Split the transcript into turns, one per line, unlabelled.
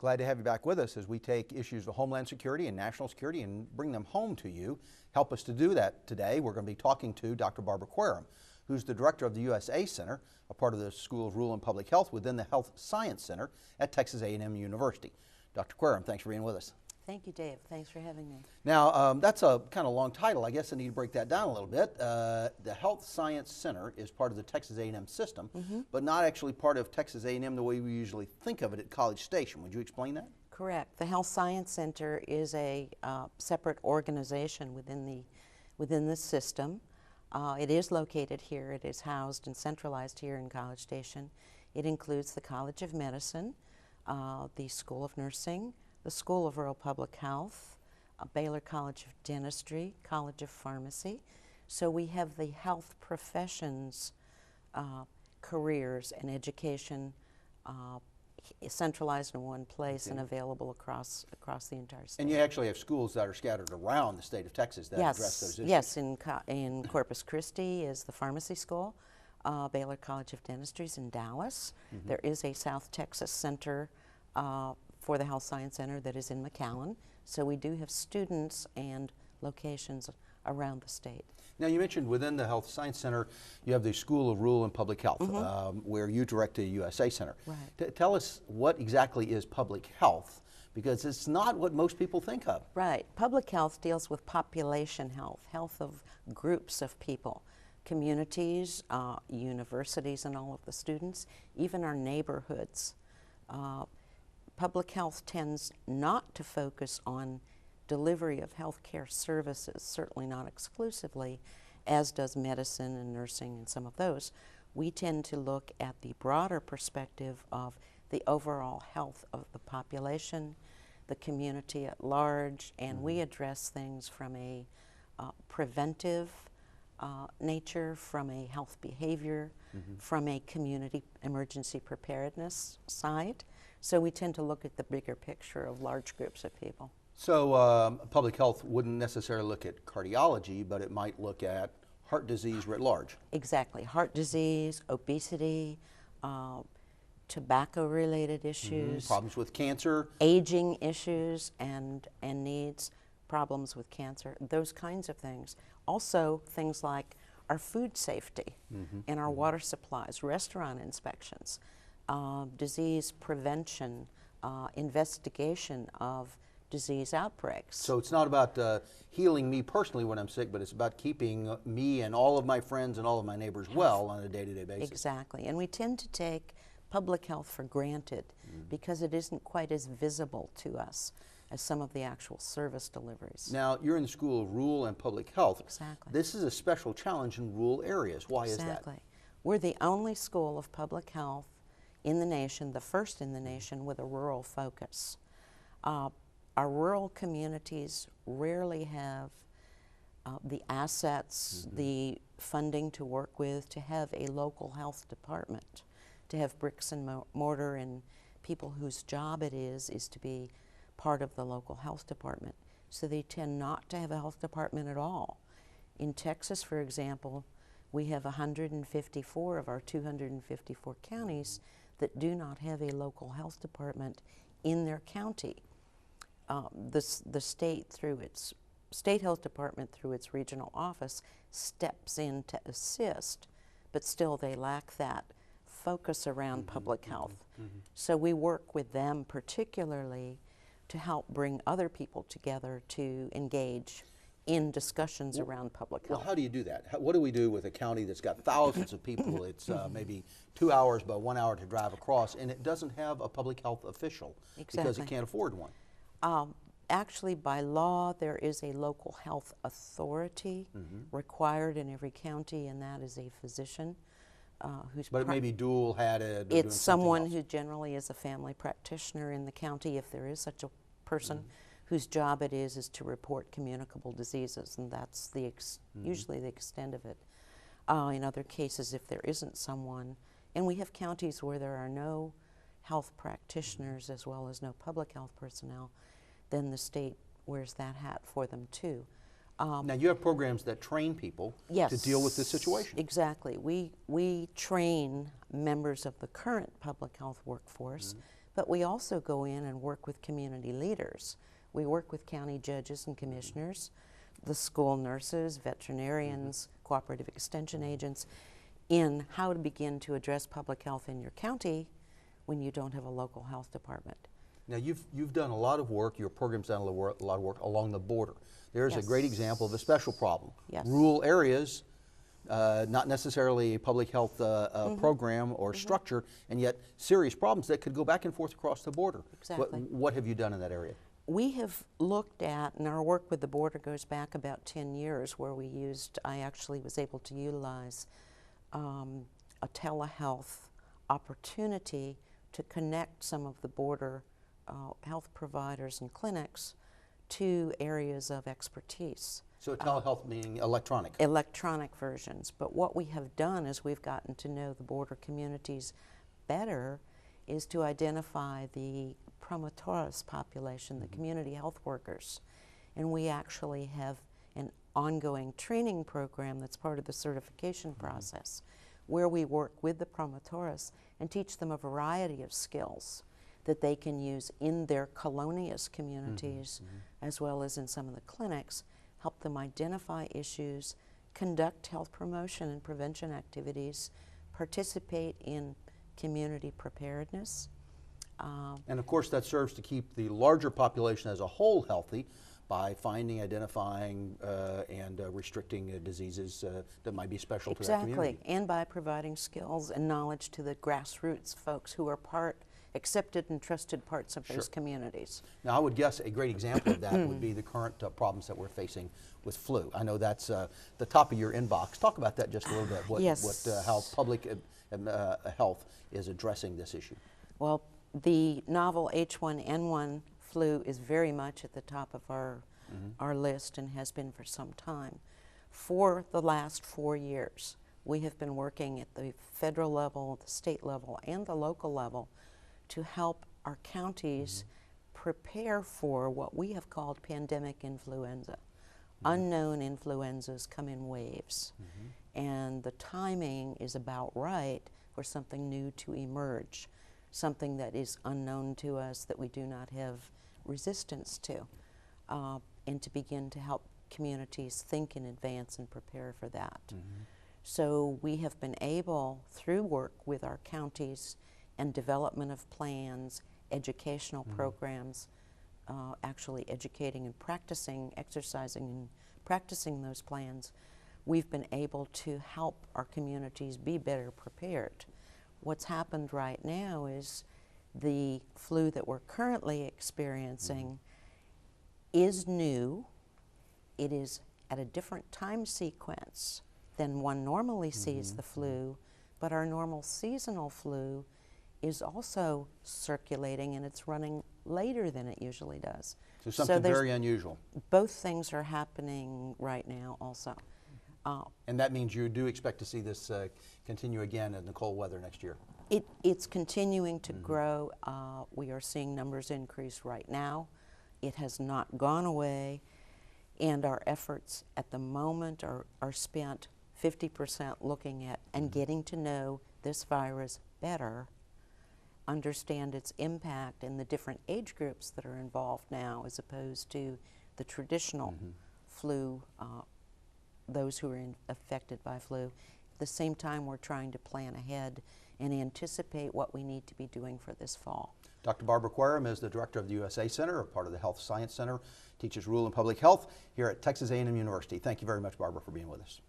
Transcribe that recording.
Glad to have you back with us as we take issues of homeland security and national security and bring them home to you. Help us to do that today. We're going to be talking to Dr. Barbara Quiram, who's the director of the USA Center, a part of the School of Rural and Public Health within the Health Science Center at Texas A&M University. Dr. Quiram, thanks for being with us.
Thank you, Dave. Thanks for having me.
Now, that's a kind of long title. I guess I need to break that down a little bit. The Health Science Center is part of the Texas A&M system, but not actually part of Texas A&M the way we usually think of it at College Station. Would you explain that?
Correct. The Health Science Center is a separate organization within the system. It is located here. It is housed and centralized here in College Station. It includes the College of Medicine, the School of Nursing, the School of Rural Public Health, Baylor College of Dentistry, College of Pharmacy. So we have the health professions, careers and education centralized in one place and available across the entire state.
And you actually have schools that are scattered around the state of Texas that address those issues.
Yes, in Corpus Christi is the pharmacy school. Baylor College of Dentistry is in Dallas. There is a South Texas Center for the Health Science Center that is in McAllen. So we do have students and locations around the state.
Now, you mentioned within the Health Science Center, you have the School of Rural and Public Health, where you direct the USA Center.
Right.
Tell us what exactly is public health, because it's not what most people think of.
Right. Public health deals with population health, health of groups of people, communities, universities and all of the students, even our neighborhoods. Public health tends not to focus on delivery of healthcare services, certainly not exclusively, as does medicine and nursing and some of those. We tend to look at the broader perspective of the overall health of the population, the community at large, and we address things from a preventive nature, from a health behavior, from a community emergency preparedness side. So we tend to look at the bigger picture of large groups of people.
So public health wouldn't necessarily look at cardiology, but it might look at heart disease writ large.
Exactly. Heart disease, obesity, tobacco-related issues.
Problems with cancer.
Aging issues and needs, problems with cancer, those kinds of things. Also things like our food safety and our water supplies, restaurant inspections, disease prevention, investigation of disease outbreaks.
So it's not about healing me personally when I'm sick, but it's about keeping me and all of my friends and all of my neighbors well on a day-to-day basis.
Exactly. And we tend to take public health for granted because it isn't quite as visible to us as some of the actual service deliveries.
Now, you're in the School of Rural and Public Health.
Exactly.
This is a special challenge in rural areas. Why is that?
Exactly. We're the only school of public health in the nation, the first in the nation, with a rural focus. Our rural communities rarely have the assets, the funding to work with, to have a local health department, to have bricks and mortar and people whose job it is to be part of the local health department. So they tend not to have a health department at all. In Texas, for example, we have 154 of our 254 counties that do not have a local health department in their county. The state, through its state health department, through its regional office, steps in to assist, but still they lack that focus around public health. So we work with them particularly to help bring other people together to engage in discussions around public health.
Well, how do you do that? What do we do with a county that's got thousands of people? It's maybe 2 hours, but 1 hour to drive across, and it doesn't have a public health official because it can't afford one.
Actually, by law, there is a local health authority required in every county, and that is a physician who's...
But it may be dual-hatted.
It's someone who generally is a family practitioner in the county, if there is such a person, whose job it is to report communicable diseases, and that's the usually the extent of it. In other cases, if there isn't someone, and we have counties where there are no health practitioners as well as no public health personnel, then the state wears that hat for them too.
Now you have programs that train people to deal with this situation.
Exactly. We train members of the current public health workforce, but we also go in and work with community leaders. We work with county judges and commissioners, the school nurses, veterinarians, cooperative extension agents, in how to begin to address public health in your county when you don't have a local health department.
Now you've done a lot of work, your program's done a lot of work along the border. There's a great example of a special problem.
Yes.
Rural areas, not necessarily a public health program or structure, and yet serious problems that could go back and forth across the border.
Exactly.
What have you done in that area?
We have looked at, and our work with the border goes back about 10 years, where I actually was able to utilize a telehealth opportunity to connect some of the border health providers and clinics to areas of expertise.
So telehealth meaning electronic?
Electronic versions. But what we have done as we've gotten to know the border communities better is to identify the promotores population, the community health workers. And we actually have an ongoing training program that's part of the certification process, where we work with the promotores and teach them a variety of skills that they can use in their colonias communities, as well as in some of the clinics, help them identify issues, conduct health promotion and prevention activities, participate in community preparedness.
And of course that serves to keep the larger population as a whole healthy by finding, identifying, and restricting diseases that might be special to that community.
Exactly, and by providing skills and knowledge to the grassroots folks who are accepted and trusted parts of those communities.
Now I would guess a great example of that would be the current problems that we're facing with flu. I know that's the top of your inbox. Talk about that just a little bit, how public health is addressing this issue.
Well, the novel H1N1 flu is very much at the top of our list and has been for some time. For the last 4 years, we have been working at the federal level, the state level, and the local level to help our counties prepare for what we have called pandemic influenza. Unknown influenzas come in waves, and the timing is about right for something new to emerge, something that is unknown to us, that we do not have resistance to, and to begin to help communities think in advance and prepare for that. So we have been able, through work with our counties and development of plans, educational programs, actually educating and practicing, exercising and practicing those plans, we've been able to help our communities be better prepared. What's happened right now is the flu that we're currently experiencing is new. It is at a different time sequence than one normally sees the flu, but our normal seasonal flu is also circulating, and it's running later than it usually does.
So something very unusual.
Both things are happening right now also.
And that means you do expect to see this continue again in the cold weather next year?
It's continuing to grow. We are seeing numbers increase right now. It has not gone away, and our efforts at the moment are spent 50% looking at and getting to know this virus better, understand its impact in the different age groups that are involved now, as opposed to the traditional flu, those who are affected by flu. At the same time, we're trying to plan ahead and anticipate what we need to be doing for this fall.
Dr. Barbara Quiram is the director of the USA Center, a part of the Health Science Center, teaches rural and public health here at Texas A&M University. Thank you very much, Barbara, for being with us.